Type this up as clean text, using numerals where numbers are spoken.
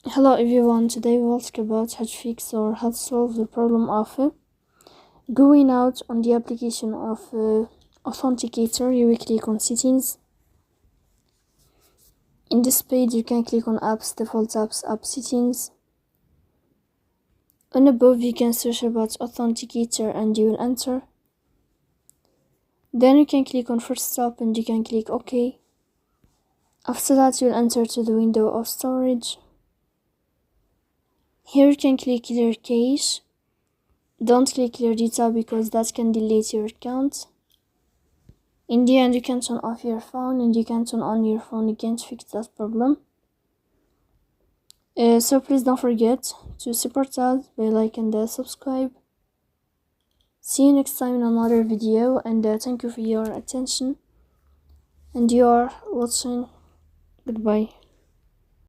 Hello everyone, today we'll talk about how to fix or how to solve the problem of going out on the application of Authenticator. You will click on settings. In this page you can click on apps, default apps, app settings. And above you can search about Authenticator and you will enter. Then you can click on first stop and you can click OK. After that you'll enter to the window of storage. Here you can click clear cache. Don't click clear data because that can delete your account. In the end you can turn off your phone and you can turn on your phone again to fix that problem. So please don't forget to support us by like and subscribe. See you next time in another video, and thank you for your attention and you are watching. Goodbye.